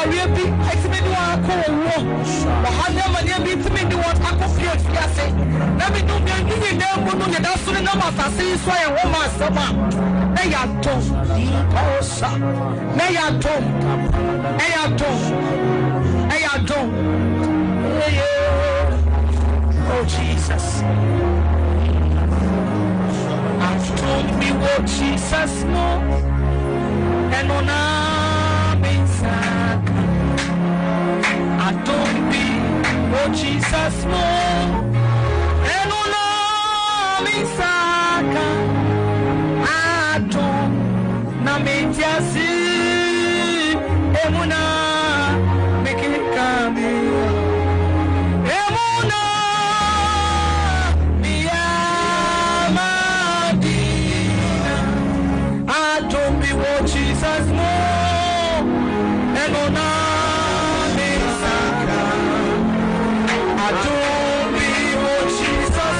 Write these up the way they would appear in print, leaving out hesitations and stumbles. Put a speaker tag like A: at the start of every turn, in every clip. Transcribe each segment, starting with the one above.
A: awareɛ bi ɛtumi de wɔn akɔ owuo ɔhadeɛ amanneɛ bi tumi de wɔn akɔ fie afiase na medom deɛ ne nyinaa mu no yɛda so ne nam asase yi so ayɛ wɔ ma asɛm a na yɛadom ɔsa na yɛadom ɛyɛadom oh Jesus I've told me what Jesus know and on I don't be what Jesus know and on I don't na me just emuna make it come emuna biya madina I don't be what Jesus know and on I don't be what Jesus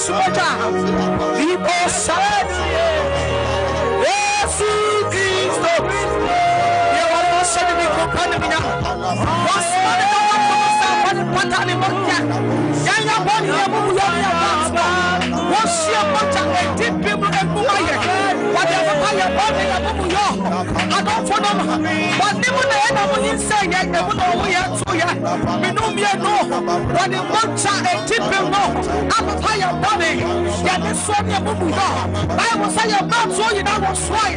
A: sumoja. Ibo said, Yesu Kristo. You are not sending me for Panamina. What's money? Patani moja. Yaya boni ya Mungu ya Mungu. What's your moja? Deep people and Mumaye. Whatever ya boni ya Mungu yo. I don't follow. But never the end of what you say. I never know we are to ya. We know me no. When the moja and deep people know. I'm a fire boni. Ya this one ya Mungu yo. Bible say ya man so you know what's why.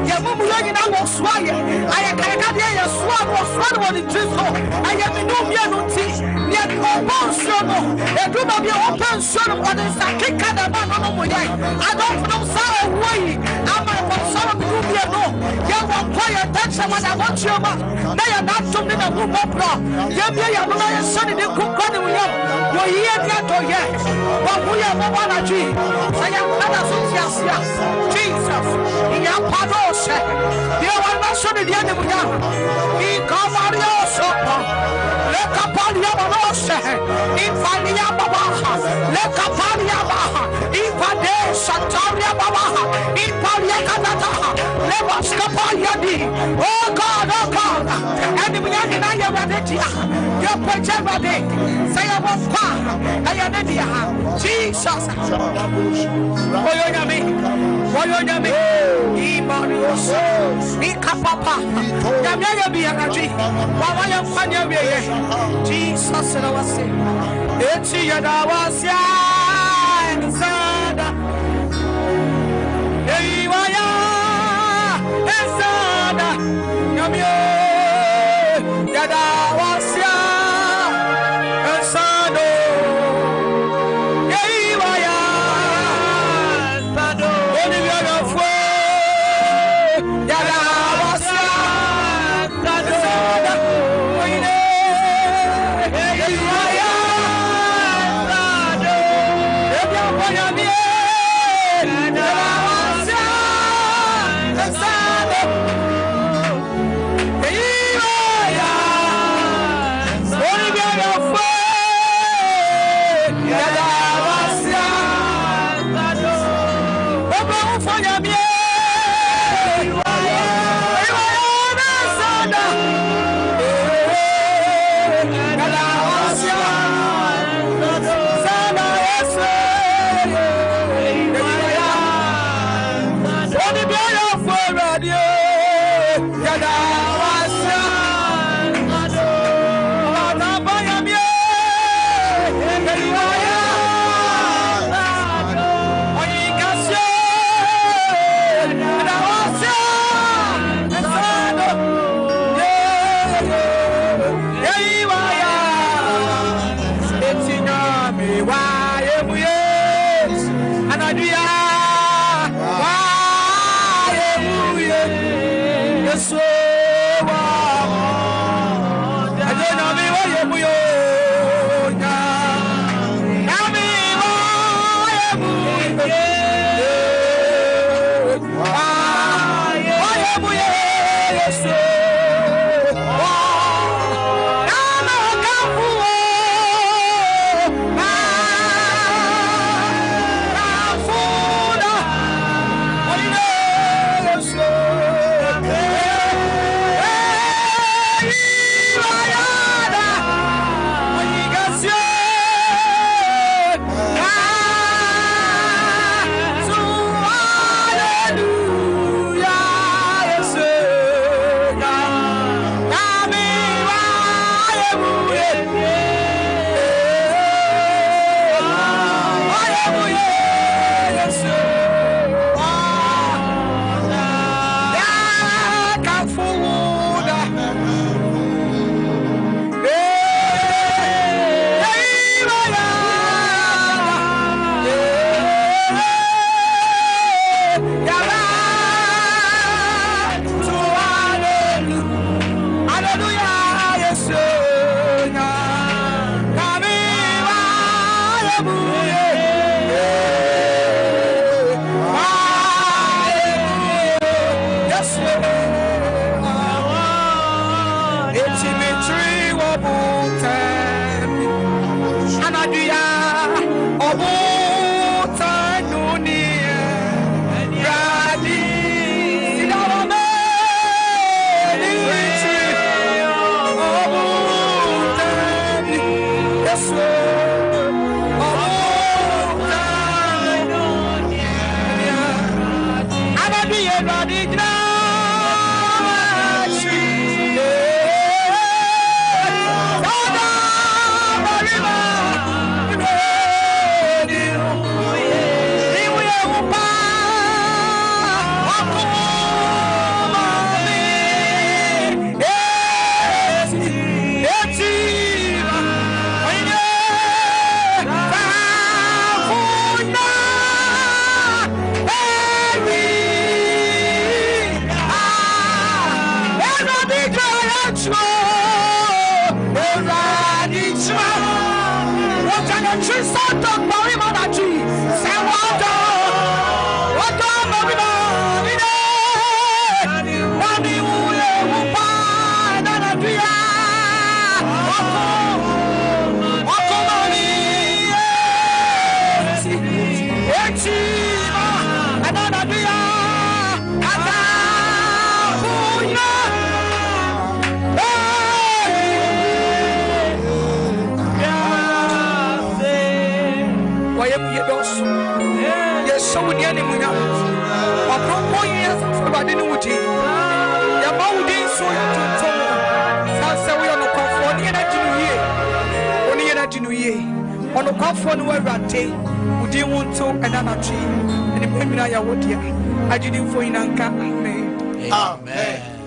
A: Ya Mungu yo you know what's why. I can't hear ya swag was one of the truth. I am no me no tea. Yet open shono, a group of your open shono, but it's a kick at the man on the way. I don't know sour way. I'm a son of you no. You won't pay attention when I want you. They are not to me the book opera. You are not a son in the cook on the way. You're here to yet. But we are no one at you. Say I'm not a Jesus. In your pados. You are not son of the enemy. He come on your shop. Let up on your Ifalia Babaha, Lekapalia Baha, Ipade, Santaria Babaha, Ipalia Katataha, Levaskapayadi, oh God, and we are in Ayavadia, your Pajavade, Sayabapa, Ayadia, Jesus, Woyonami, Imarios, Ikapapa, Yamia Biagaji, Wawaya Fanya, Jesus, and I was saying, it's your was Sada. Eywaya, Sada, Yamio, Yada was Sado. Eywaya, Sado, Olivia of Yada was Sada.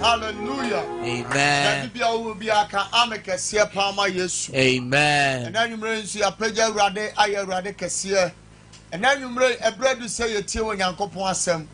B: Hallelujah.
C: Amen.
B: Amen. And then you may see a pleasure rade, I rade cassia. And then you may a bread to say a tear when Yanko Possum.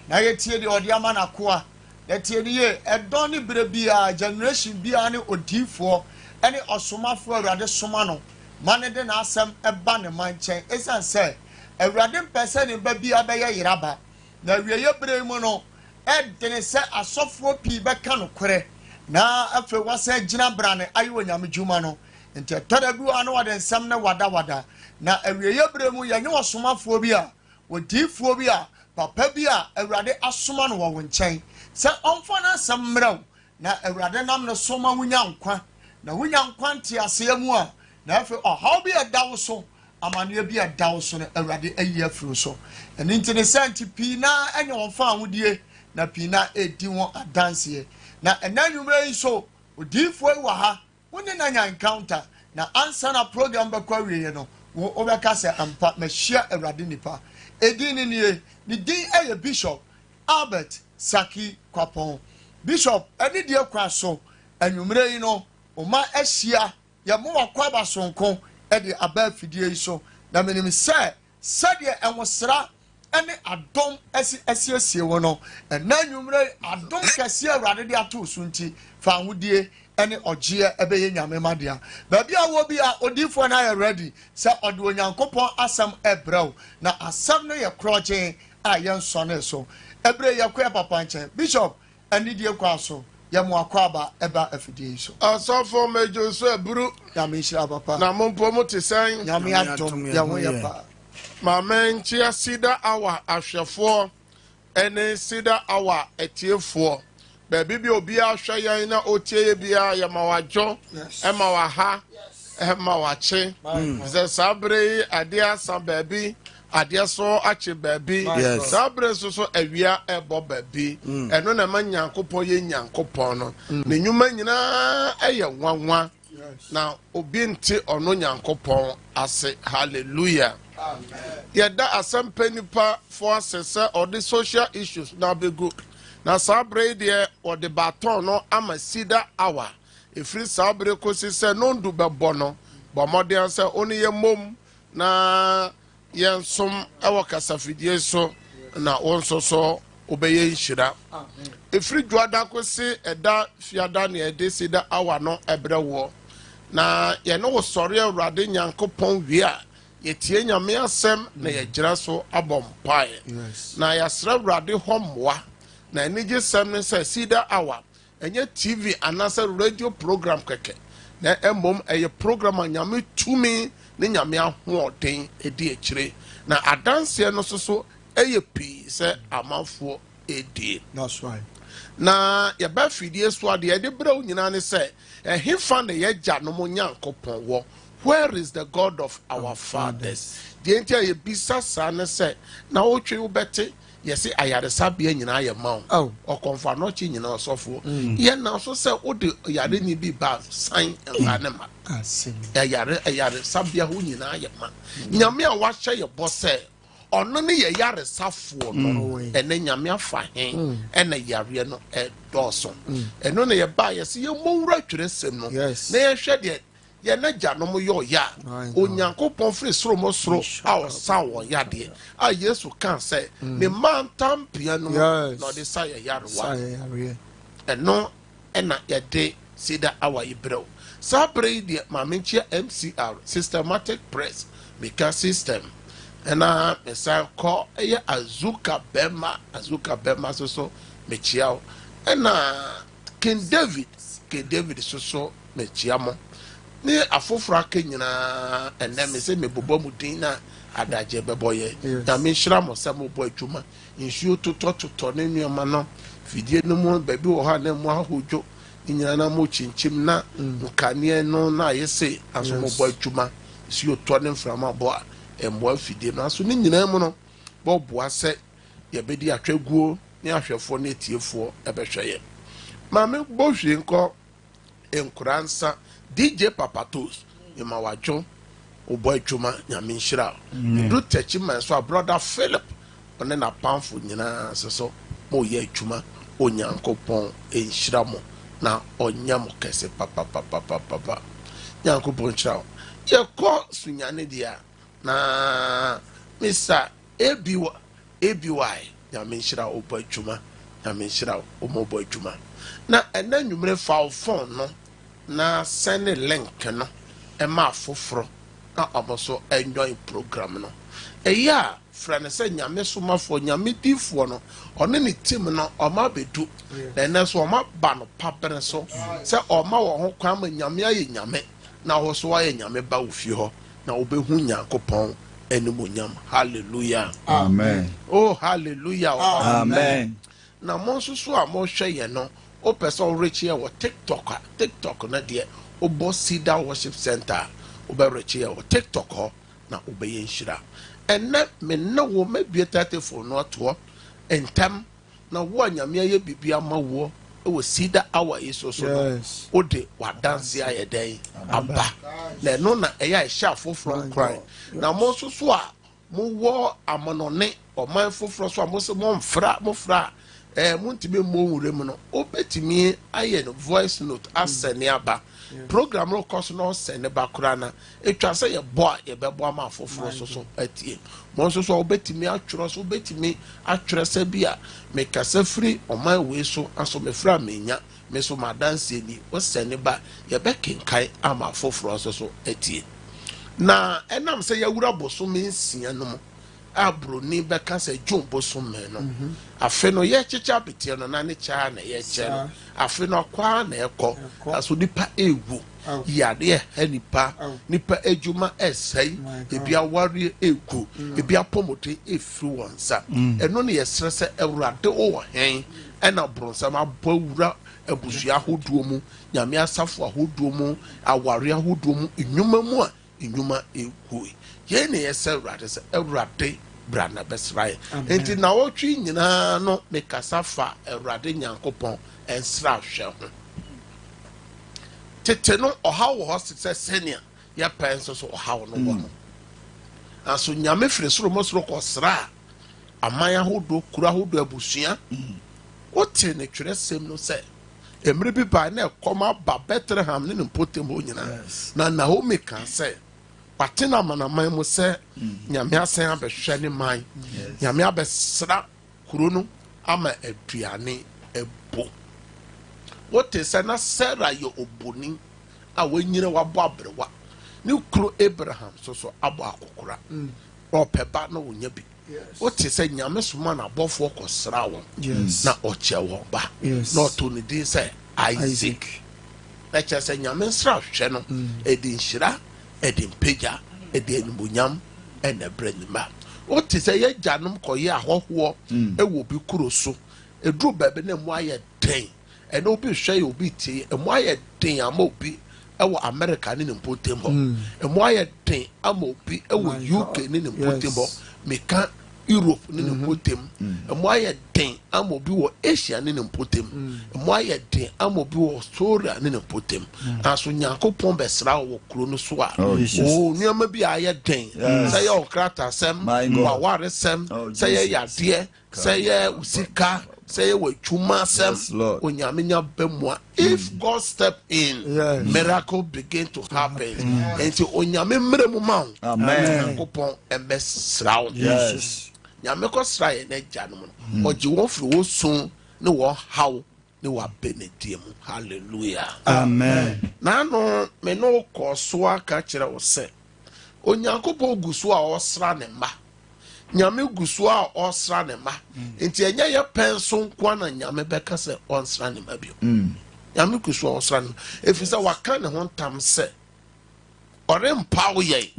B: Now you tear the Odiaman Aqua. That year, a donny brebia, generation biani or D4, any osoma for rade somano. Money then asem a banner mind chain. As I say, a random person in baby abaya iraba. Now we are bremono. Ed then say a software pea back can quere. Now after what said Gina Brane, I will yam Jumano. And to Tadabu Anwa and Samna Wada. Now a real bremo yano somaphobia, with deep phobia, papabia, a rade asuman won chain. Say on fana some mrow. Now a radanam no soma winyan qua. Now winyan quanti a say more. Now for how be a dowso. Amania be a dowson a rade a year through so. And into the Santi Pina and your farm with ye. Na Pina a diwon a dance here. Na and then you may so deep way waha when you encounter na answer na program bakwawe ye no wo obekase ampa ma share Eradinipa edin ni din a Bishop Albert Saki Kwapon Bishop any dear kwaso anwumre yi no o ma ahia ya mo wakwaba sonko e de aba fidie so na menim say sadia enwosra ene adom asiesie wo no na nwumre adom kase Awurade de ato sunti fa ahudie ene ogye ebeye nyame madea ba bia wo bia odifo na ya ready say ode onyankopon asam ebrɛw na asam no ye kroje a ye nsone so ebre ye kwa papa nche Bishop ani die kwa so ye mo akwaba eba afidie so
D: asofo mejo so eburu
B: nyame hira papa
D: na mompo mo tesan
B: nyame adom ye ho ye pa
D: Mamen chia sida awa ahwefo ene sida awa etiefo baby bi obi ahwe yan na otie bia ya mawajo e mawaha e mawache ze sabre ade asa baby ade so ache baby sabre so awia ebo baby eno na manyankopon ye nyankopon no ne nyuma nyina eye nwanwa na obi nti ono nyankopon ase hallelujah. Yada asampe nipa for assessor or the social issues now be good. Now sabre there or the baton no amasida hour. If free sabre kosi say no do be bono, but modern say only ye mom na yen some ewa kasafidie so na onso so obeye nshira. If free dwada kosi eda fiada ne ede sida hour no ebrewo. Na ye no sorry Awurade Nyankopon wia yetie nyame asem na yegira so abompai na yasra Awurade homwa na enije sem ne say sida hour enye TV anasa radio program keke na emom eye program nyame tumi ne nyame ahoden edi ekire na adanse no so eye pi say amanfo edi.
B: That's right.
D: Na ye ba fidie so ade ye de bra nyina ne say ehefa na ye gya no mo Nyankopon wo. Where is the God of our fathers? The entire bisa sana say na otwe ubete yesi ayaresa bia nyina ye ma o konfa no chi nyina osofo ye na so say o de yare ni bi ba san nganema asim ayare sabia ho nyina ye ma nyame a wa hye ye bo say ono ne ye yare safo no ene nyame afa hen ene yare no doso eno ne ye ba yesi ye mowura tweresem no na ye hwe de ye na gya no mo yo ya onyankopon free soro mo soro a osa wo ya de a Yesu kan say ne man tampia no no de say yarwa eno ena ye de Cedar Hour Ibro. Sabre the Mamenchia MCR systematic press because system. And I call a Azuka Bema so mechiao. And King David so mechiamo. Ni afofra kenyina and then me say me bobo mudina adaje beboye. Na me nhira mo sa mo boy dwuma. Nsuo totɔ ne nneɛma no fidie no mu baabi wɔ ha na mu ahodwo nyina na mo chinchim na nkanea no na ayese aso mo bɔ adwuma nsuo tɔ ne mframa bɔ ɛmboa fidie no aso ne nyina mu no bɔ boa sɛ yɛbɛdi atwaguo ne ahwɛfoɔ ne etiefoɔ ɛbɛhwɛ yɛ maame bɔ hwie nkɔ enkuransa DJ Papatos yɛma wadwo obɔ adwuma nyame nhyira do techi man so brother Philip one na pamfo nyina so mo ye adwuma onyankopon enhyira mo na onyam kese papa nyankopon nhyira ye ko sunyane dia na Mr. ABY nyame nhyira obɔ adwuma nyame nhyira o mo obɔ adwuma na ena nwumre fa phone no na send link no e ma foforo na omoso enjoy program no eya frane se nyame somafo nyame difo no one ne team no oma bedu na ene so oma ba no papere so se oma wo ho kwa ma nyame aye nyame na wo so aye nyame ba wo fie ho na obehu nyankopon enimonyam hallelujah
C: amen
D: oh hallelujah
C: amen
D: na mo so a mo hwe ye no o person reach here wo TikTok na de o bo Cedar Worship Center o be reach here wo TikTok ho na o be yenhira enne me na wo mabie tatefo no to entam na wo anyame aye bibia ma wo e wo Cedar Hour iso so no o de wa dance aye den aba na no na eya ehya foforo kran na mo so a mo wo amonone o man foforo so a mo se mo mfra muntime mo wure mu no obetimi aye no voice note asene aba program ro course no sene ba kura na etwa se ye bo ye bebo ama foforo so atie mo so obetimi atworo so obetimi atwere se bia me kasa free o man we so aso me fra menya me so ma dance ni o sene ba ye be kenkai ama foforo so atie na enam se ye wura boso me nsia no mo abroni beka se jumbo summe no afe no ye chicha betie no na ne cha na ye che no afe no kwa na ekọ aso nipa ewu yade nipa ejuma esai ebi awari egu ebi apomote efri wonsa eno ne ye srese ewrade o hen ena bronsa ma bawura abusua hoduo mu nyame asafo ahoduo mu aware ahoduo mu enyuma egu ye ne ye se ewrade brana besrae enti na wotwi nyina no me kasafa ewrade nyankopon ensra hwe ho tete no ohaw ho se senia ya penso so ohaw no wo aso nyame firi soro mosoro kosra amaya hodo kura hodo abusua wote ne twere sem no se emre bi ba na ekoma ba Bethlehem ne mpotem ho nyina na Naomi kan se patina manaman mu se nyame asen abehwe ne man nyame abesra kuro no ama aduane ebo wote se na Sarah yo oboni a wanyire wabo abrewa ne kuro Abraham so abo akokora o peba na wonya bi wote se nyame soma na abofo kosra won na oche won ba na to ne din se Isaac na che se nyame sra hwe no edin hira edin peja edi enbunyam ene brenima o ti se ye janum koye ahoho ewo bi kuro so edru bebe na mu aye den ene obi hwe obi tie emu aye den ama obi ewo America ne mpotem ho emu aye den ama obi ewo UK ne mpotem ho meka Europe ne mpotem emu aye den ama obi wo Asia ne mpotem emu aye den ama obi wo Australia ne mpotem aso nyankopon besra wo kuro no so a o niam bi aye den say your krata sem wa ware sem say ye yade say ye usika say we chuma sem onyamenya bemwa if God step in miracle begin to happen enti onyame mremu ma amen nyankopon embesra wo nyame ko sra ye na gya no mo oji wo firi wo sun ne wo haw ne wa benedium. Hallelujah.
C: Amen.
D: Na no me no ko so aka kire wo se onyankopon guso a osra ne ma nyame guso a osra ne ma enti enya ye penso nko na nyame beka se onsra ne ma bio nyame guso a osra ne efisa waka ne ho ntam se ore mpawo ye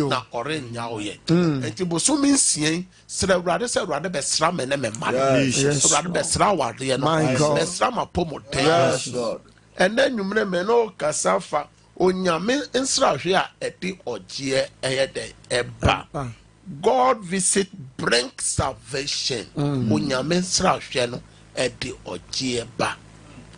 D: na ore nyawo ye enti boso mi nsien sra urade se urade be sra me ne me ma urade be sra wade no be sra ma pomode.
C: Yes, Lord.
D: And then you remember no kasafa onyame nsra hwe a edi ogie eyede eba. God visit bring salvation. Onyame nsra hwe no edi ogie ba.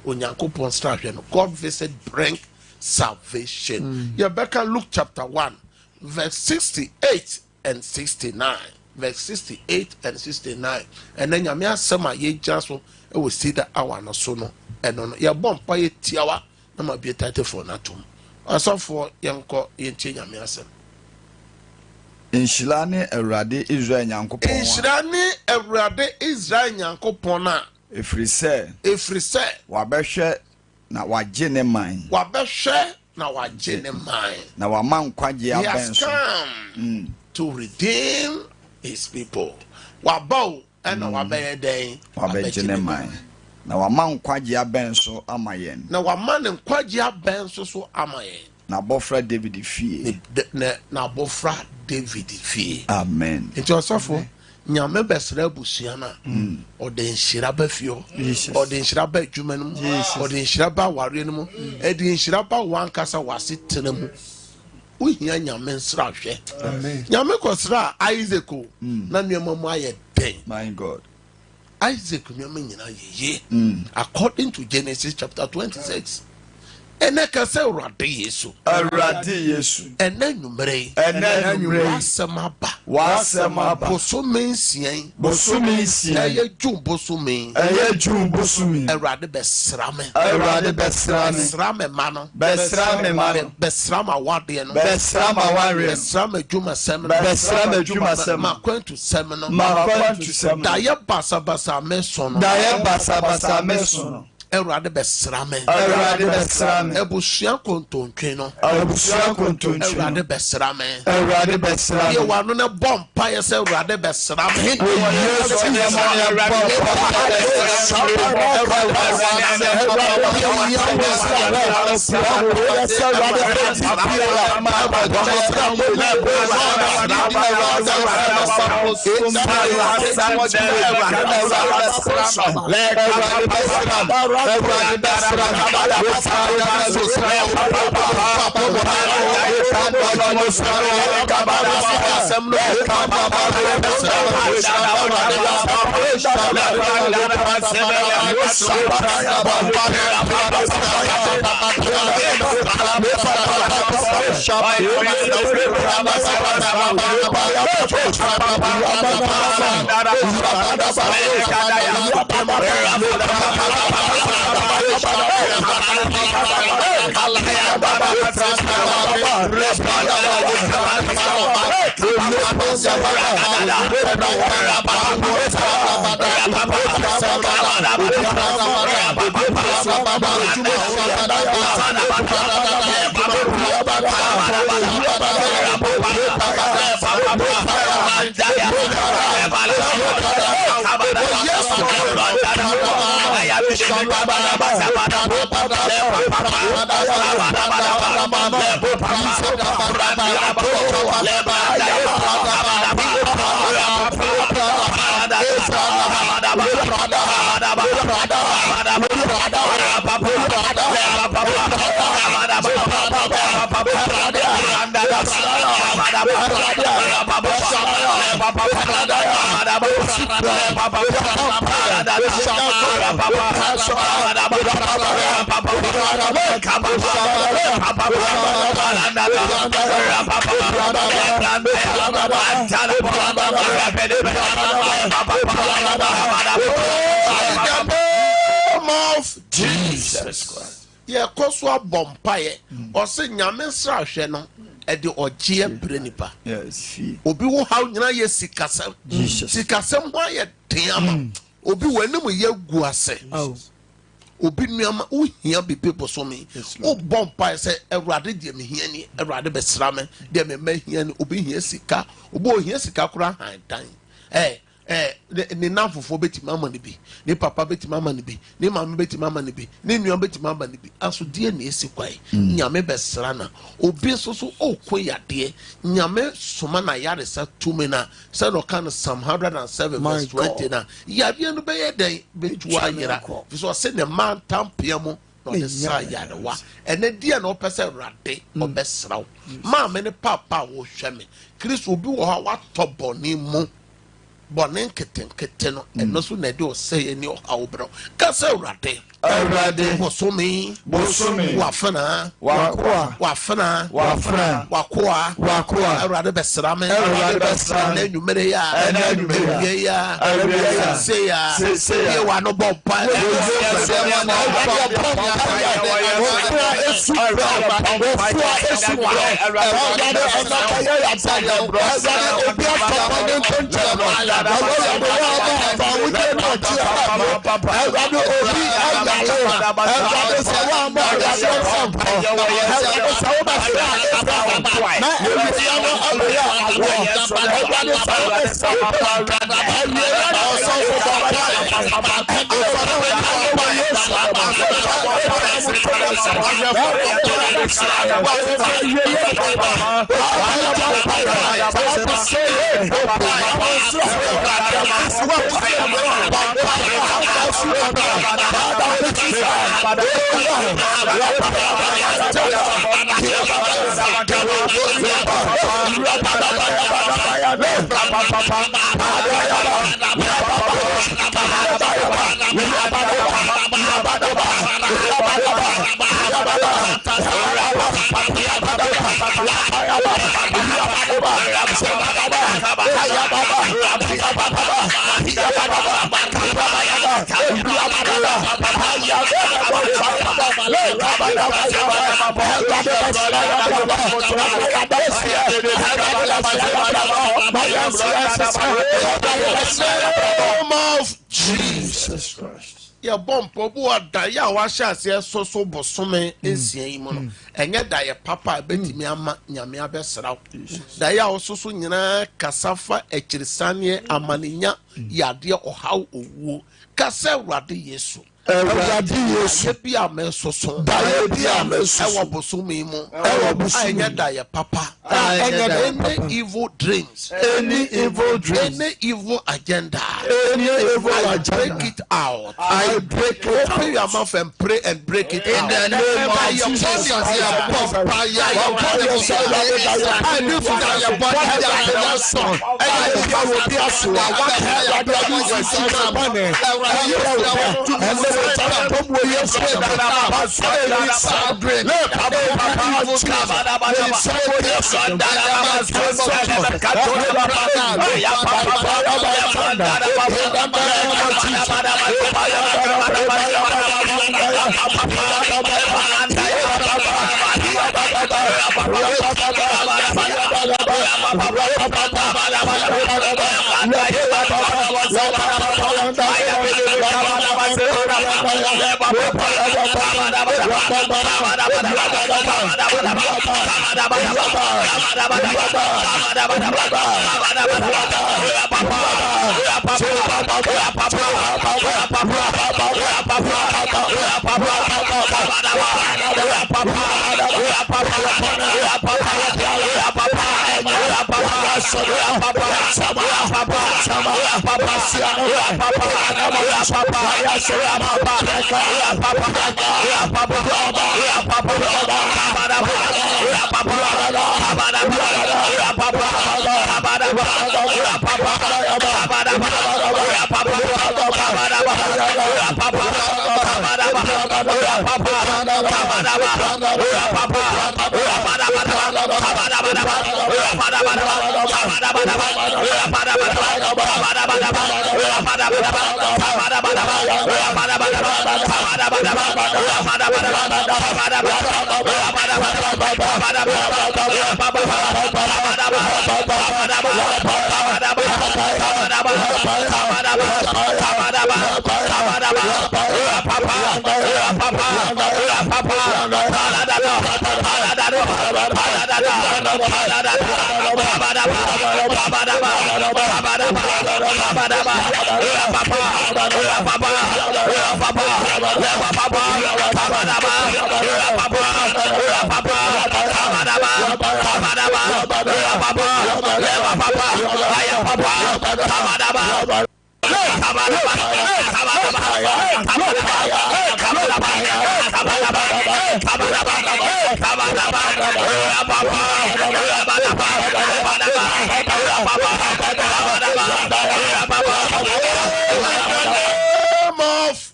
D: Onyankopon nsra hwe no God visit bring salvation. Yebeka Luke chapter 1 verse 68 and 69. Verse 68 and 69. And then nyame asema ye jaso e we see the hour no so no. Eno ya bompa ye tiawa na ma bi tate for na tum asofo yenko yentie nyame asem
C: Inshirane Awurade Israel Nyankopon.
D: Inshirane Awurade Israel Nyankopon na
C: efrise wabehwe na wagye ne man na wama nkwagye abenso
D: to redeem his people wabau and wabeye den
C: wabegye ne man na wama nkwagye abenso amayen
D: na wama nkwagye abenso so amayen
C: na bofra David fie
D: na bofra David fie.
C: Amen.
D: Enti osofo nyame besra busuana ode nhyira ba fio ode nhyira ba adwuma no ode nhyira ba ware no mu ede nhyira ba wankasa wase tena mu uhia nyame nsra hwe. Amen. Nyame kosra Isaac na nneema mu aye den.
C: My God.
D: Isaac nneema nyina ye according to Genesis chapter 26. Ene kase urade Yesu ene numere wasema ba bosomi nsien eye jun bosomi urade besrame besrame mano besrame wade no besrame juma sem ma kwentu sem no da ye basa mesono Erade besrame ebusuan kontontwe no erade besrame ye wanu ne bompa ye se erade besrame Jesus Christ. Ye koswa bompaye o se nyame nsra hwe no e de ogie brenipa.
C: Yes.
D: Obi wo haw nyina ye sikasem. Jesus. Sikasem ho ye teama. Obi wanim ye gu ase. obi nuama ohia bibi bosome o bompa say Ewurade de me hia ni Ewurade besra me de me ma hia ni obi hia sika obo ohia sika kura han dan ne nafofo betima ama ne bi ne papa betima ama ne bi ne mama betima ama ne bi ne nua betima ama ne bi aso de na esi kwai nyame besra na obi so okoyade nyame soma na yare sa tumi na say no kan Psalm 107 verse 20 na yade no be den betu ayira so say ne man tampia mo no de sa yare wa ene dia na opese Ewurade obesra ma me ne papa wo hwe me Kristo obi wo ha wa toboni mu bonen keten no eno so na de o say ani o awbro ka say Ewurade bosomi wafana wakoa Ewurade besra me na nwumere ya na nwumere ya say ya ye wa no bompa Jesus Christ. Ya bompo bu ada ya wa hyase so bosome ensia yi mo no enye da ye papa betimi ama nyame abesraw da ya ososo nyina kasafa ekirisane amaninya yade ohaw owu kasa Ewurade Yesu Ewurade Yesu bi amesoso da ye bi amesoso ewo bosome mu ewo bosome enye da ye papa any evil dreams any evil agenda break it out. I break it. Open your mouth and pray and break it in the name of Jesus.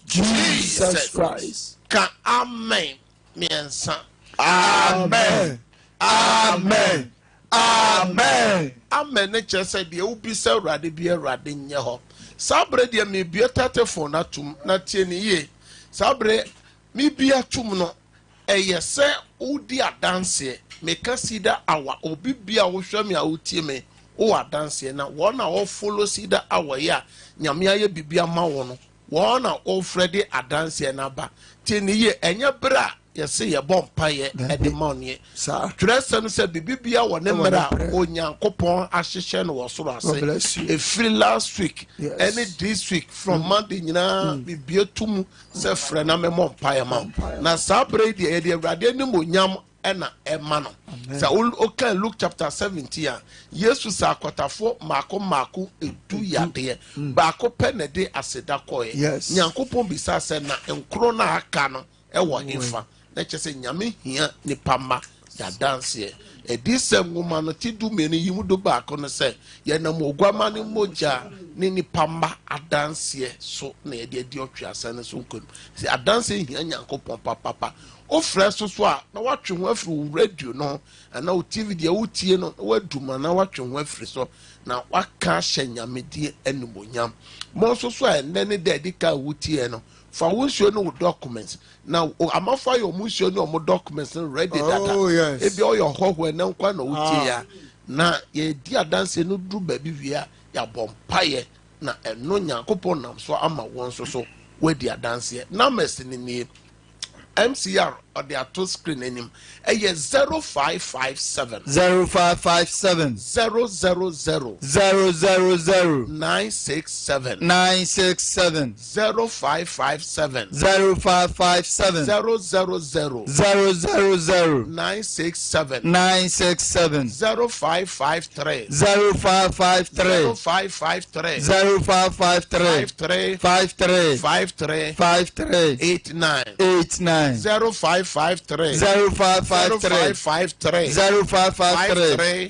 B: Jesus Christ.
D: Amen.
B: Amen. Amen. Amen.
D: Amen. Nature said the ubi so radi be a radin yaho. Sabre dia me be a telephone not ye. Sabre me be a tumno. A yes, udi a dance. Make us see that our obi be a show me out me. O a dance na one hour follow see that our ya. Nyamia be a mawono. One hour Freddy a dance na ba. Tini ye enya bra. Yes, a bomb pie at the money. Sir, Tresson said, Bibia, whenever Onyan Copon, Ashishan was so I say, a free last week, any this week from Monday, be to say, friend, I'm a mom pie mount. Now, Sabre, the idea of Radianum, Yam, and a man. So, okay, Luke chapter 17. Yes, to Sakotafo, Marco, a 2 year day, Bako pen a day as a dacoy. Yes, Yankopon Bisasena and Crona Cano, a one infant. Let's just say, Yami here, Nipama, ya dance here. A decent woman, no do many you would do back on the set. Yanamo Guamani Moja, Nini Pamba, a dance here, so near the Diotria, and so good. See, a dancing here, Yanko Pompa Papa. Oh, fresh so swap, now watching where through radio, no, and now TV, the old tea, no, what do man, now watching where free so. Now, what cash and Yamidi and Yam. Most so, and then the dedica would tea, no. For once you know documents. Now, I'm not for your mus, you know more documents ready. Oh, yes. If you're your home when no one knows. Now, ye dear dancing no do baby via ya bompire. Now, and no young couple, so I'm a one so where they are dancing. Now, messing in the MCR or they are two screen in him. A year 0557
C: 0557
D: 000
C: 000
D: 967
C: 967
D: 0557
C: 0557
D: 000
C: 967
D: 967 0553
C: 0553
D: 0553
C: 0553 53 53
D: 89 0553
C: 0553 0553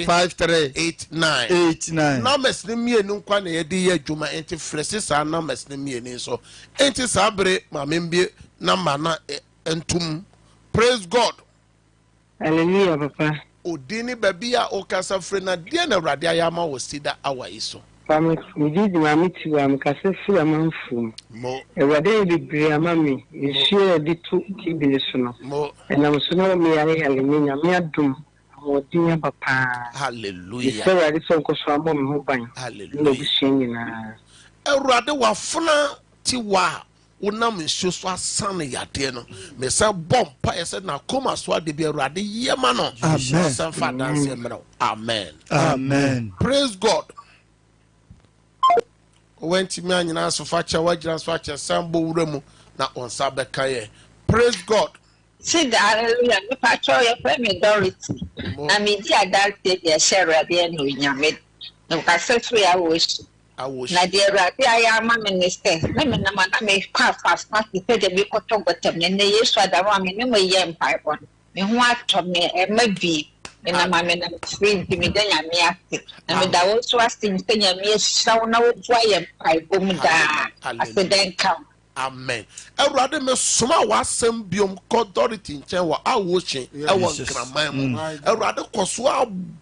C: 53 89
D: numbers ni mie nu kwa na yedi ye adwuma enti fresi sa numbers ni mie ni so enti sabre ma membie number na entum. Praise God.
E: Hallelujah, Papa.
D: Odini baby a okasa fre na de na awrade ayama wo sida awa iso.
E: Papa, we did my meeting am kase fi amanfum.
D: Mo.
E: Awrade bi bre amami, share the two kibili so no.
D: Mo.
E: And I'm so no me ale hallelujah, me adum. Odinya papa.
D: Hallelujah.
E: So awrade so ko so amom ho ban.
D: Hallelujah.
E: No bi shin nyina.
D: Awrade wa funa ti wa unam nsuo so asane yade no me say bomb pa say na koma so ade bi awrade yema no. Amen. Amen.
C: Amen.
D: Praise God. Went me anyina so facha wagira so acha sambo wuramu na onsa bekaye. Praise God.
F: See the hallelujah. Me patrol your friend Dorothy. I mean, the adult they share at the end with Yamit. No, I said 3 hours.
D: I wish.
F: Na dear I am a minister. Let me know I may fast not be paid a big talk with them. And they used to have a young pipe on. And what to me, and maybe. And I'm a screen to me, then I'm active. And I also asked him, saying, I'm so no fire pipe, boom, I said, then come.
D: Amen. Awrade me soma wasem biom authority nchen wa awoche e won kraman mu. Awrade koso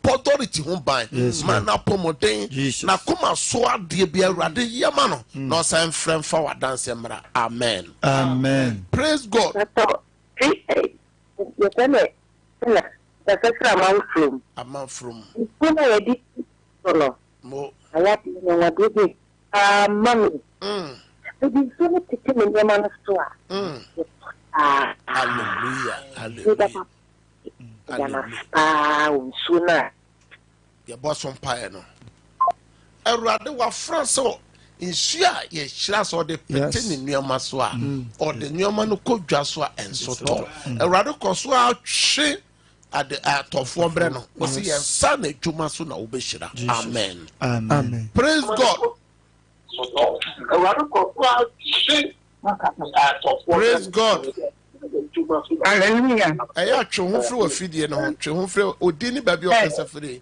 D: authority ho ban. Man na pomoden na kuma so ade bia awrade yema no. No san frem fa wa dance mra. Amen.
C: Amen.
D: Praise God. Among from. Mo.
E: Mommy. It is so to tell me man store.
D: Hallelujah. Hallelujah.
G: Unsuna.
D: Your boss on pie no. Erade wa France insua ye hira so de pete ni nuoma so a or the nuoma no kodwa so a enso to. Erade koso a hwe ade atofo bre no. We see yen sa na dwuma so na obehira. Amen.
C: Amen.
D: Praise God. Praise God.
G: Hallelujah.
D: Aya twe ho firi wa fidie no twe ho firi odini ba bi o kasa firi.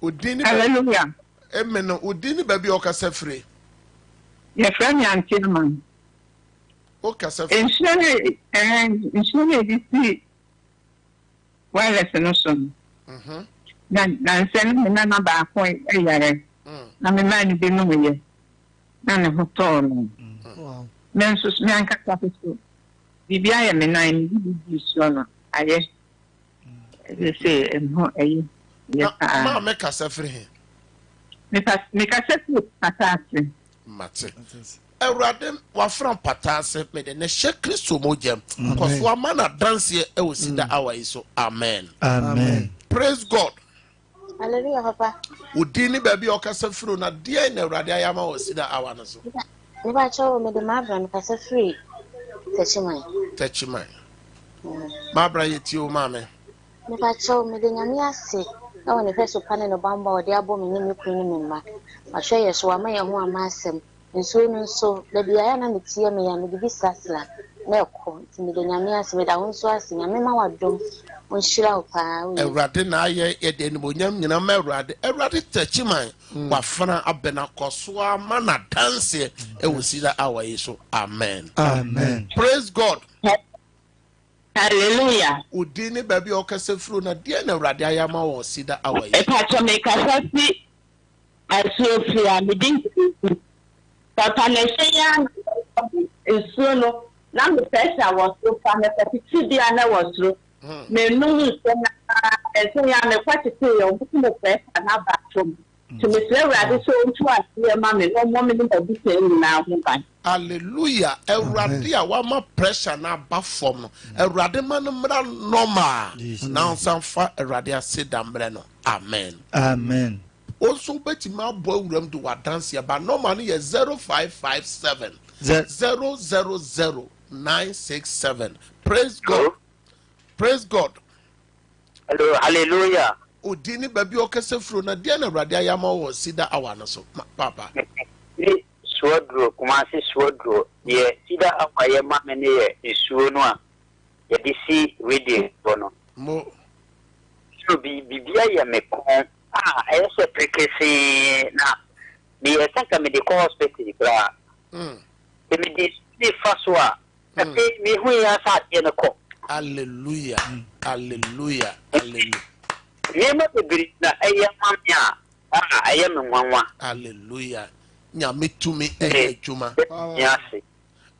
D: Odini
G: Hallelujah.
D: Amen. Odini ba bi o kasa firi.
G: Your friend Yantilman.
D: O kasa firi.
G: Insurance this wireless no son. Dan send me na ba ko yare. Na me man bi no ye. Na ne hoto no.
B: Wow.
G: Men so me anka capital. Bibia ye me nan bi so no. Aye. They say no aye. Yes.
D: Ma me kasa firi he.
G: Me kasa firi patase.
D: Mate. Erade wa from patase me de ne hye Kristo mogem. Koso amana dance e wo sida awa iso. Amen.
C: Amen.
D: Praise God.
H: Hallelujah, Papa.
D: Udini baby o kasa firi na de na Erade ayama wo sida awa no so.
H: Me ba chawo me de mabra me kasa free.
D: Techiman. Mabra yeti o mame.
H: Me ba chawo me de nyame ase. Na woni feso pane no bamba o de abo me ni kunu me ma. Ma hwe yeso ama ye ho ama asem. Nso no nso da bia ya na metie me ya me de bisasla na ekọ ti me de nyame ase me da ho nso ase nyame ma wadom on shira opa.
D: Erade na aye ye de ni bonyam nyina ma Erade techiman wa fana abena koso ama na dance e wo sida awa yeso. Amen.
C: Amen.
D: Praise God.
G: Hallelujah.
D: Udini baby o kasa firi na de na Erade ayama wo sida awa yeso.
G: Epacho me kasa fi asofia me din Papa le seya esuno na me pesa was so fa me peti dia na was so me no so na esuya me kwati te yo me pesa na ba from to me say Erade so ntu ase ma me no mo me ni ba bi se ni na ho ban.
D: Hallelujah. Erade a wa ma pressure na ba form no. Erade ma no mra normal. Now some fa Erade ase dambre no. Amen.
C: Amen.
D: Also beti ma boy wuram do wa dance ya ba normal is 0557 000967. Praise God. Praise God.
G: Hello, hallelujah.
D: Odini baby o kase fro na de na Erade ayama wo sida awa no so. Papa.
G: Ni swodro kumasi swodro ye sida awa ye ma me ne ye isuo no a ye de si reading bono.
D: Mo.
G: So bibia ye me kon I also prekesi na me saka me de ko hospital bra. Me de si faswa. Me hu ya sa de ne ko.
D: Hallelujah. Hallelujah. Hallelujah.
G: Me ma be na eye mamia. Aye me nwanwa.
D: Hallelujah. Nyame tumi ejuma.
G: Yase.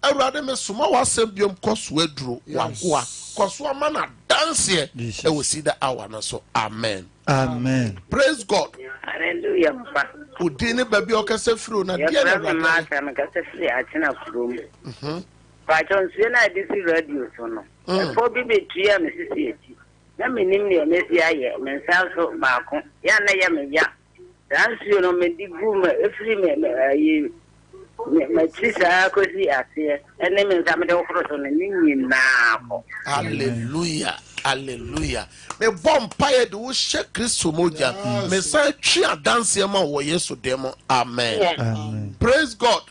D: Erade me suma wasem biom koso aduro wakoa. Koso ama na dance e wo sida awa no so. Amen.
C: Amen.
D: Praise God.
G: Hallelujah, Papa.
D: Udini baby o kase firi na de na Erade.
G: Me kase firi atina krom. Ba John se na de si radio so no. For bi betua me sisi eti. Na me nim ne me si aye, me nsa so ba ko. Ya na ya me ya. Dan si no me di gu me efiri me aye. Me tisa ko si ase. Ene me nsa me de okro so ne nyina ko.
D: Hallelujah. Hallelujah. Me vampire de wo hye Kristo moja. Me say twi adanse ma wo Yesu demo. Amen.
C: Amen.
D: Praise God.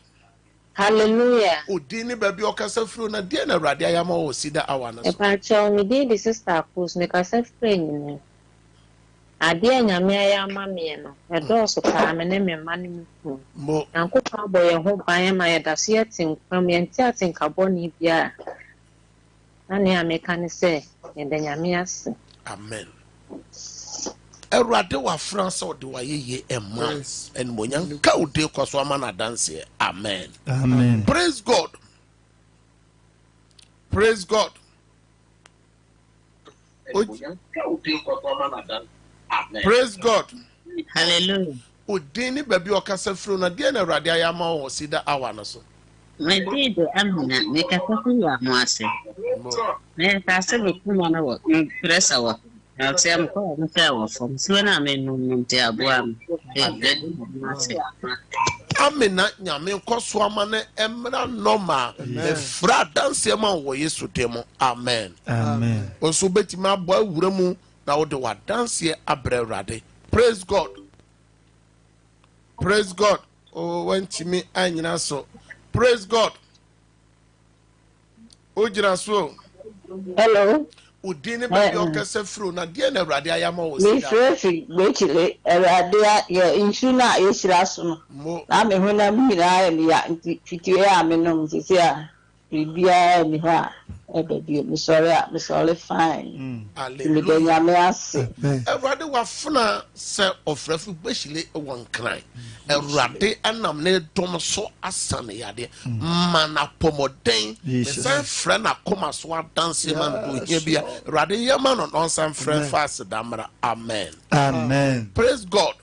H: Hallelujah.
D: Udini baby o kasa firi na de na Erade ayama wo sida awa no so.
H: Epacho me dey the sister cause me kasa free ni. Ade nyame ayama me no. Edo so ka me ne me ma ni mu.
D: Mo.
H: Anko pa boy ho ban ma ya da so yetin kwam yenti atinka boni bia. Na ne ameka ni se yende nyame ase.
D: Amen. Erade wa France o de wa ye emma en monyan ka o de kwaso ama na dance. Amen.
C: Amen.
D: Praise God. Praise God. Praise God.
G: Hallelujah.
D: Udini baby o kasa fru na de na Erade ayama o sida awa no so.
I: My dear Amina, make a coffee or master. May I say, look, one hour, press our. I'll say I'm calling from soon. I mean, Monteabuam.
D: Amina, Yamin Coswamane, Emra Noma, the Fra Dansema, where you to demo. Amen.
C: Amen.
D: Also, Betty, my boy, Uremu, now the what dance here, Abre Rade. Praise God. Praise God. Oh, when to me, I so. Praise God. Ojinaso.
G: Hello.
D: Udine baby okese fru na die na Awurade ayama wo
G: Me frefi gbechile Awurade ya insuna yesira so no. Na me hona mi na ya fitiwe aminom sisi a bibia ni ho a ebedi me sorry fine.
D: Hallelujah.
G: Me ase.
D: Awurade wafuna se ofrefu gbechile won kran. Awurade anam ne dom so asane yade mana pomoden me san frɛ na koma so dance man do hia bia Awurade yema no non san frɛ fast damra. Amen.
C: Amen.
D: Praise God.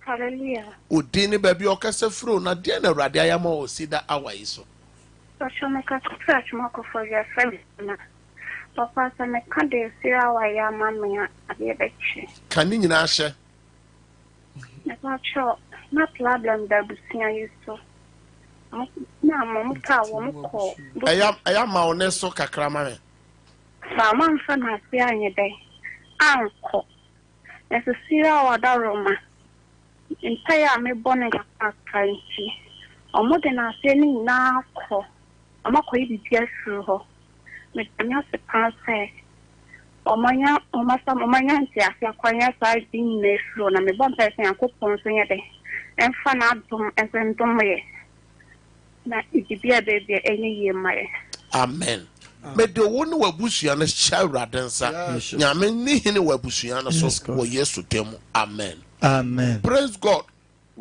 J: Hallelujah.
D: Udini baby okese fru na de na Awurade ayama o sida awai so.
J: So me ka scratch mako for your friend na. Papa sa me ka de sira wa ya mama ya ade bechi.
D: Kan ni nyina hye.
J: Na ka cho na problem da busia yiso. Na mama ka wo mko.
D: Aya ma one so kakra ma me.
J: Ba man fa na se anye dai. Anko. Ese sira wa da Roma. Entire me bone ga akanti. Omo de na se ni na ko. Amako yi bibia suru ho. Me tanya se panse. Omanya nti afi akwanya sa din na suru na me bon person akopon so nye de. Emfa na adom esendom ye. Na bibia bebia enye ye maye.
D: Amen. Me de wo ne wabusua no hya Awurade nsa. Nyame ni hene wabusua no so wo Yesu temu. Amen.
C: Amen.
D: Praise God.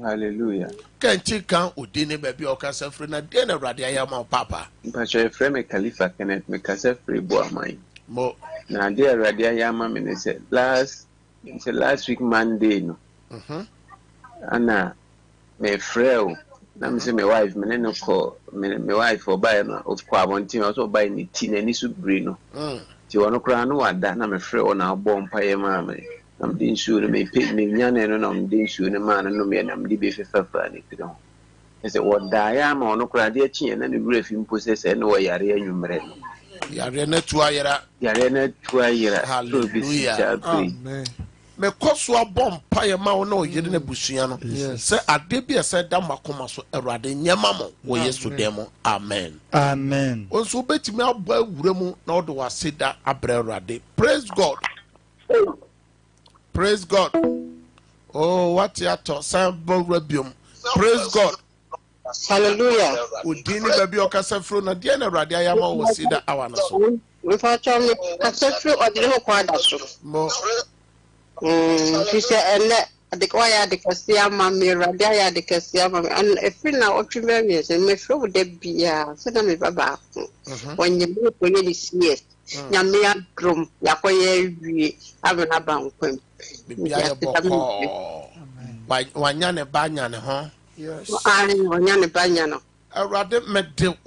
K: Hallelujah.
D: Kenchi kan odine baby okasa free na de na Awurade ayama papa.
K: Mpacho frame Khalifa Kenneth me kasa free bo amai.
D: Mo
K: na de Awurade ayama me ne say last week Monday no. Ana me freo na me say my wife me no call me wife obai no of kwa abontin also obai ni ti na ni su bri no. Ti wono kra no wada na me freo na abo mpaye ma me. I'm doing sure me pick me nyane no I'm doing sure the man no me na me be fefa ni tido. I said what dia ma ono kra de chi na ne bref imposes e no yare anwumre no.
D: Yare na tuayera.
K: Hallelujah.
D: Amen. Me koso abom paye ma wo na oyire na busua no. Se ade bia se da makoma so Awurade nyema mo wo Yesu demo. Amen.
C: Amen.
D: Onso betimi aba awura mu na odo waseda abra Awurade. Praise God. Praise God. Oh, what ya to sample rebium. Praise God.
G: Hallelujah.
D: Udini baby okasa fro na de na Awurade ayama wo sida awa no so.
G: We fa chome kasa fro odire ho kwa da so.
D: Mo.
G: She said ele de kwa ya de kasia ma me Awurade ya de kasia ma an efri na otweme me se me fro de bia se na me baba. Onye me ko ye CS. Nyame ya drum yakoye wi abena bankwem.
D: Bibia ye boko. Wanya ne banya ne ho.
G: Yes. Ai wanya ne banya no.
D: Awurade mede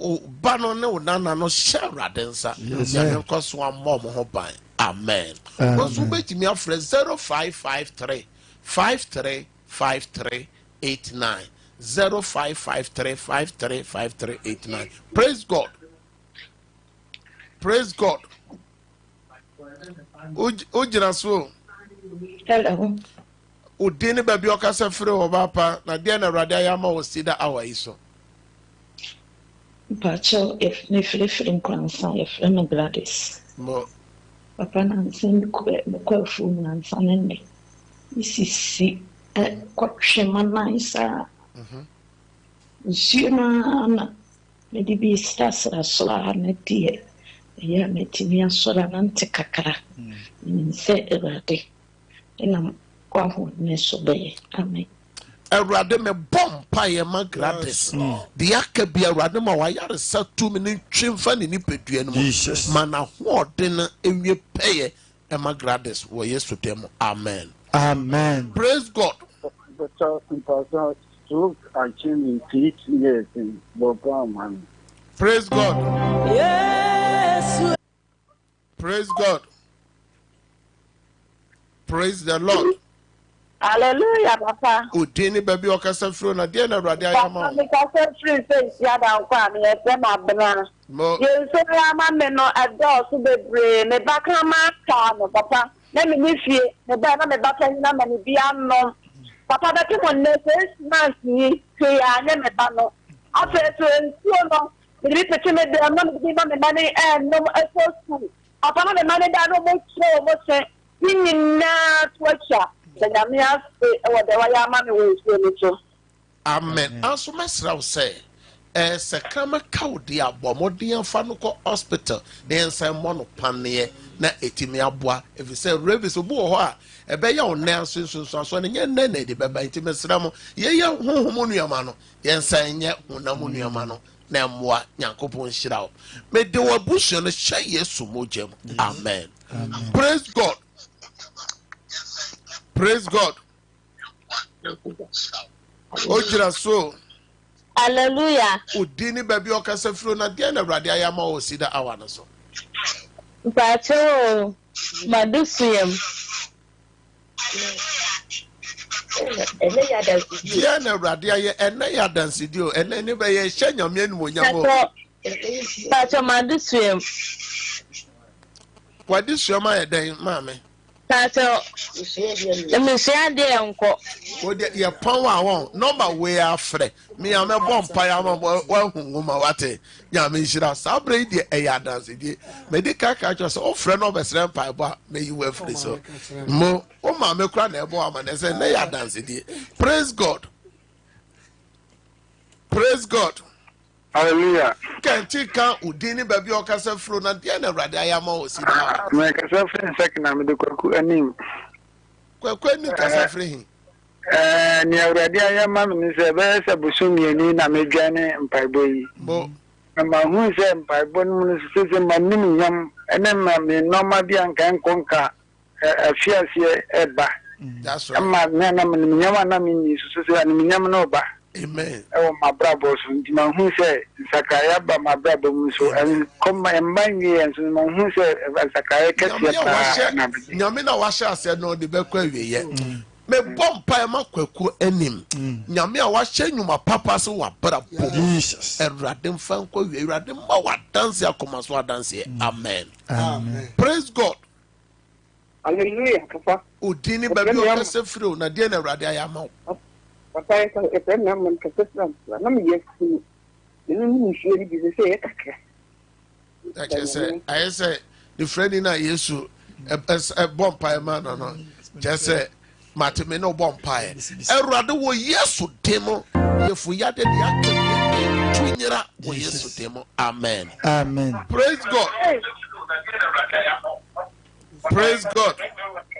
D: ba no ne wonana no hye Awurade nsa. Ya nkoso amom ho ban. Amen. Onso betimi afre 0553 535389 0553 535389. Praise God. Praise God. Ojinaso.
G: Hello.
D: Udini baby okasa free obapa na de na Awurade ayama wo sida awa iso.
L: Pacho if me free nkwansa if me Gladys.
D: Mo.
L: Papa na nsin ko fu na nsanene. Isisi kwatwema naisa. Nsima me di bi stasra sla na die. Ya metimi asora na ntekakara. Nse Awurade. Ina kwa ho ne so be. Amen.
D: Awurade me bompa ye ma Gladys. De akabi Awurade ma wa yare sa 2 minutes twemfa ne nipadua no. Mana ho de na ewie peye e ma Gladys wo Yesu dem. Amen.
C: Amen.
D: Praise God.
M: stroke achieving 3 years in Bopam.
D: Praise God. Yes. Praise God. Praise the Lord.
G: Hallelujah, Papa.
D: Udini baby okasa fro na dia na Awurade ayama.
G: Me ka se free face ya da nkwa me e ma bena. Ye so ya ma me no ado so bebre me baka ma ka no Papa. Na me ni fie me ba na me baka ni na me ni bia no. Papa da ke mo ne 6 months ni ke ya ne me ba no. Afa so ensuo no. Me ri pete me de na me bi ma me mani no so school. Papa na me mani da no mo so mo se ni na twacha.
D: Amen. Also, my srow say, se kama kaudi abo modi amfa no ko hospital den say mono panie na etimi aboa if you say rabies obu ho a ebe ya onne asunsun so ne nye na de beba etimi sra mo ye honhomu nuama no ye say nye honamu nuama no na moa Nyankopon hira o me de wabusu no hye Yesu mogem. Amen. Praise God. Praise God. Ojira so.
G: Hallelujah.
D: Udini baby okasa fro na dia na Awurade ayama o sida awa no so.
G: Pacho madusiem.
D: Dia na Awurade aye ene ya dansidi o ene ne be ye hye nyame anu onyamo.
G: Pacho madusiem.
D: Wadisuam aye den maame.
G: Pacho emisia de enko.
D: O de ye pon wa won number we afre me am bom pa ya ma wa hunhuma wate nyame hira sabre de eya dance de medical catch so ofre no besre pa bo me you afre so mo o ma me kra na ebo ama na say na ya dance de. Praise God. Praise God.
M: Hallelujah.
D: Can't you udini baby okasa fro na de na Awurade ayama o si da.
M: Me kasa friend second na me de kwaku anim.
D: Kwaku ni kasa free hin.
M: Ni Awurade ayama me se be se busumi ni na me dwane mpaibo yi.
D: Bo.
M: Ma hu se mpaibo no se manim yam ene ma me normal bi anka nkonka afiase eba.
D: That's right.
M: Ma na me nyam na me ni so se ani nyam na oba.
D: Amen.
M: My brother, so who said Sakaya, but my brother, so and come and mind me, and so who said Sakaya,
D: Yamina Washa said no, the Bequa yet. Me bomb pie makweku enim. Nyame washa nyuma papa so wa bra Jesus. And radim fanko we radim wa dance ya komaswa dance. Amen. Amen. Praise God.
G: Hallelujah. Papa.
D: Udini baby okase fro na de na Awurade ayama.
G: Papa e friend na man ka system na me yes ni ni shiri bi se e
D: I say the friend na Yesu e bomb pie man no just say matime no bomb pie Awurade wo Yesu demo yefu yade de akene tunyira wo Yesu demo. Amen.
C: Amen.
D: Praise God. Praise God.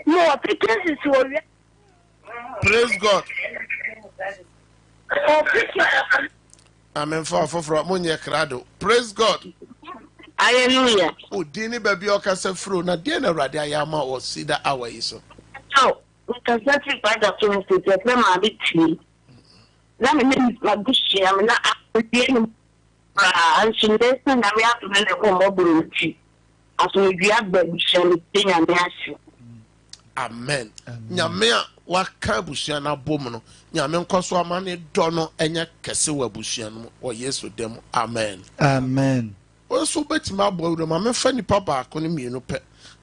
G: No, because it's
D: praise God. Amen. For munye krado. Praise God.
G: Hallelujah.
D: Udini baby okasa fro na de na Awurade ayama o sida awa iso.
G: Oh, because that's it by the to the ma bi ti. Na me na bushi am na apodi and she dey say na we have to make ko mo buru ti. Aso we have the bushi am tinya me asu.
D: Amen. Nyame a waka bushia na bom no nyame nkoso amane do no enya kese wa bushia no o Yesu dem. Amen.
C: Amen.
D: Oso betima abawro ma me fa nipa ba ko ne mienu pe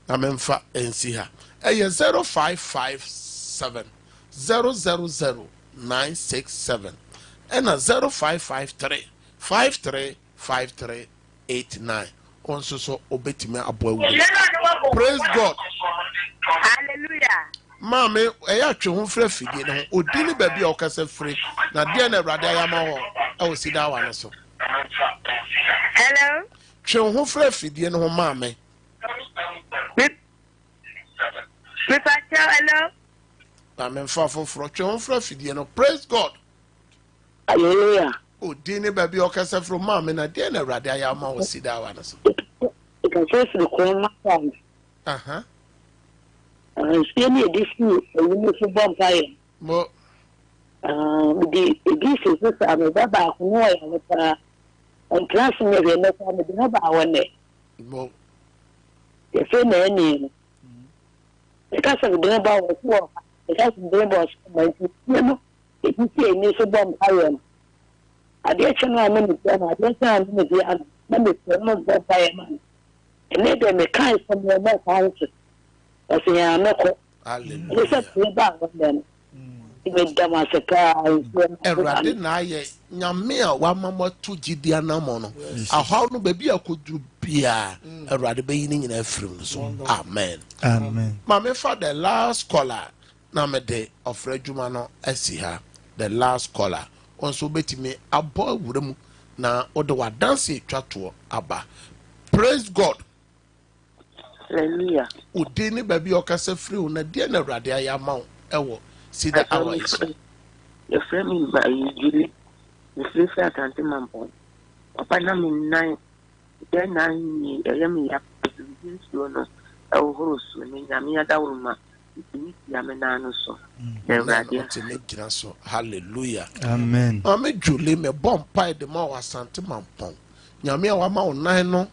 D: na me mfa ensi ha. Eye 0557 000967 and 0553 535389 onso so obetima abawro. Praise God.
G: Hallelujah.
D: Mame eya twe ho fra fidie no odini baby a okasa free na de na Awurade ayama ho e o sida wa no so.
G: Hello.
D: Twe ho fra fidie no ho mame.
G: Hello.
D: Amen. For twe ho fra fidie no. Praise God.
G: Hallelujah.
D: Odini baby a okasa free mame na de na Awurade ayama ho sida wa no so. Uh-huh.
G: Still this new football player.
D: Mo
E: the Eglise Sister, my Baba, who I have and classing me the next time, the number one day. The same name. The cousin of the number was war. The cousin of the number was my if you see a new bomb iron. I did channel minutes, I did channel minutes, let me promote that by a man. And let them a kind from your mouth house. I say, I'm not. It's a free back of them.
D: Erade na ye nyame a wa mama to gidia na mo no aha no ba bi akoduru bia erade be yin nyina afrim so amen
N: amen
D: ma me fa the last caller na me de ofra djuma no asi ha the last caller onso betimi abo wuram na ode wa dance twato aba praise god
E: hallelujah
D: udini ba bi okasa free na de na erade ayama ewo see the hour is
E: your friend by you the free fat and mampon papa na me nine then nine me ya you know o horusu ni nyame adawruma ni ya me na no so
D: hallelujah
N: amen
D: ame jule me bompa de ma wasante mampon nyame a wa ma onan no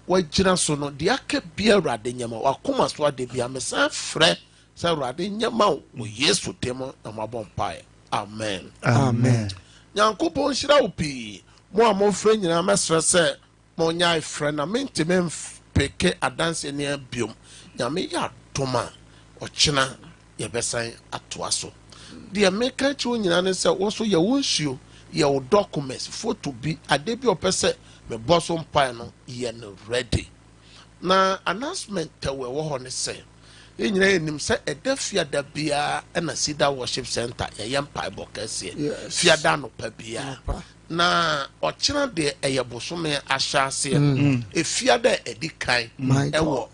D: wa gira so no de aka bia urade nyama wa koma so ade bia me san frɛ sɛ urade nyama wo yesu temo na ma bompa amen
N: amen
D: nyankopɔn hyira wo pii mo a mo frɛ nyina mesrɛ sɛ mo nya frɛ na mentime peke adanse ne abiom nyame ya doma ɔkyena yɛbɛsan atoa so deɛ meka kyerɛ nyina ne sɛ wo so yɛ wo nsuo yɛ wo documents photo bi ade bi ɔpɛ sɛ mebɔ so mpae no yɛ no ready na announcement tɛwɛ wɔ hɔ ne sɛ nyina yɛnim sɛ ɛda fiada biara ɛna Sida Worship Center yɛyɛ mpaebɔ kɛseɛ fiada no pa biara na ɔkyena deɛ ɛyɛ bosome ahyɛ aseɛ efiada ɛdi kan ɛwɔ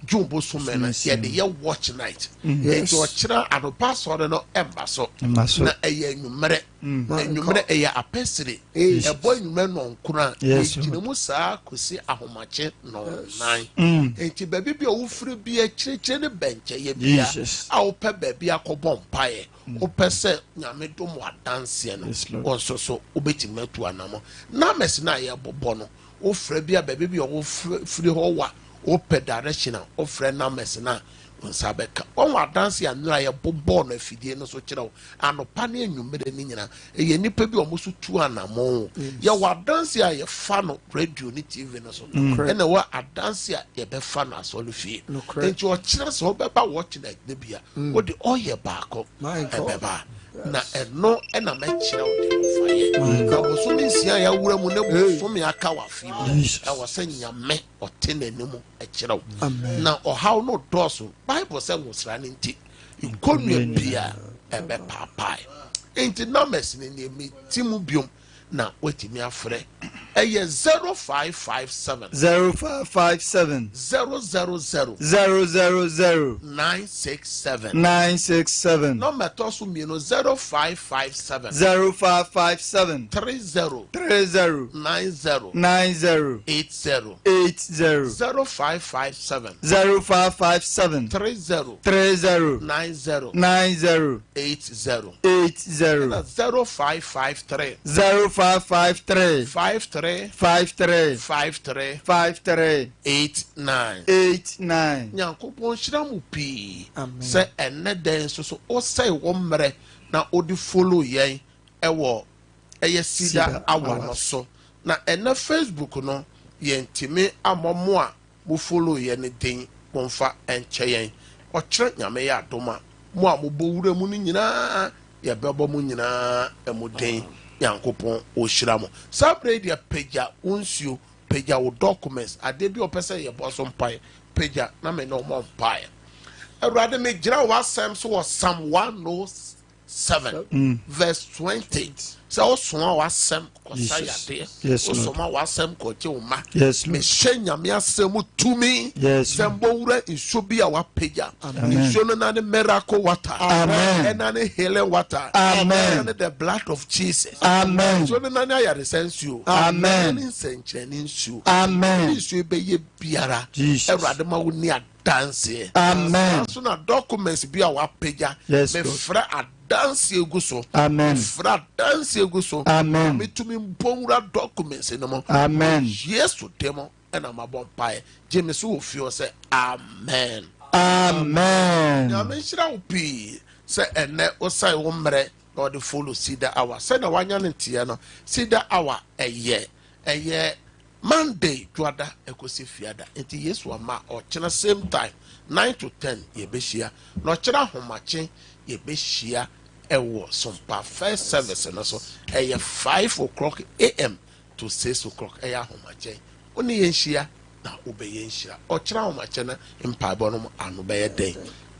D: June bosome na yɛde yɛ watch night ɛti ɔkyena anopa sɔre no ɛmba so na ɛyɛ nwummerɛ nwummerɛ ɛyɛ apɛsiri ɛbɔ nwummerɛ nɔnkora ɛgyina mu saa kɔsi ahomakye nɔnan ɛnti baabi bi a wofiri bi akyirikyiri ne bɛnkyɛyɛ bia a wopɛ baabi akɔbɔ mpaeɛ wopɛ sɛ nyame dom wadanseɛ no wɔnso so wobɛtumi atu anamɔ na mɛsi no a yɛbobɔ no wofrɛ bi a baabi bi a wofiri hɔ wa open direction of friend numbers na unsabeka on wadanse anura ye bobɔ na afidie no so kyerɛw anopa ne anwumere ni nyina ye nipa bi omo so tu anamo ye wadanse a ye fa no radio ni TV no so ena wa adanse a ye be fa no asɔle fie enti o kyerɛ so obeba watch na de bia o de oyɛ baako ebeba na eno ena me kyerɛ o de faye ka bo so ni sia ya wura mu na bo so me aka wa fi e wo sɛ nyame ɔte n'animu kyerɛ na ɔhaw no dɔso Bible says musra nti ikonua bia ebe papai enti numbers ni mi timu biom na wetimi afrɛ ɛyɛ 0557
N: 0557
D: 000 967 number tosu mi no 0557
N: 0557
D: 30 90 80 0557 30 90 80 0553
N: 89
D: nyankopɔn hyira mu pii sɛ ɛnɛ den so o sɛ wo mmerɛ na odi follow yɛn ɛwɔ ɛyɛ Sida Hour no so na ɛnɛ Facebook no yɛntimi amɔmo a mo follow yɛn ne den momfa ɛnkyɛ yɛn ɔkyerɛ nyame yɛ adoma mo a mo bɔ wura mu no nyinaa yɛbɛbɔ mo nyinaa ɛmo den yankopon o shiramo sabre dia peja unsuo peja wo documents ade bi opese ye boso mpae peja na me no mo mpae awurade me gira wa sam so was Psalm 107 verse 20 sɛ wosoma w'asɛm kɔsa yadeɛ wosoma w'asɛm kɔgye wo ma mehyɛ nyame asɛm tumi sɛ mbɔwura nsuo bi a wapagya nsuo no na ne miracle water ɛna ne healing water ɛna ne the blood of Jesus nsuo no na ne ayaresa nsuo ne nsɛnkyerɛnne nsuo ne nsuo bɛyɛ biara Awurade ma wo ni adanseɛ so na documents bi a wapagya mefrɛ adanseɛ egu so mefrɛ adanseɛ egu so metumi mbɔwura documents no mo Yesu demo ɛna mabɔ mpaeɛ gye me so wɔ fie sɛ amen nyame nhyira wo pii sɛ ɛnɛ wosae wo mmerɛ na ɔde follow Cedar Hour sɛnea wanya no nteɛ no Cedar Hour ɛyɛ Monday dwada ekosi fiada enti Yesu ama ɔkyena same time 9 to 10 yɛbɛhyia na ɔkyena ahomakye yɛbɛhyia ɛwɔ sompa first service no so ɛyɛ 5 o'clock a.m. to 6 o'clock ɛyɛ ahomakye one yɛnhyia na wobɛyɛ nhyira ɔkyena ahomakye no mpaebɔ no ano bɛyɛ den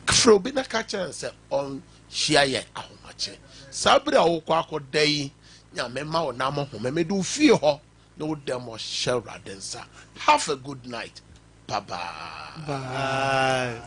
D: frɛ obi na ka kyerɛ sɛ ɔnhyia yɛ ahomakye saa bere a wokɔ akɔda yi nyame ma wo nam ho mɛmɛde wo fie hɔ no demo share radensa. Have a good night. Bye bye.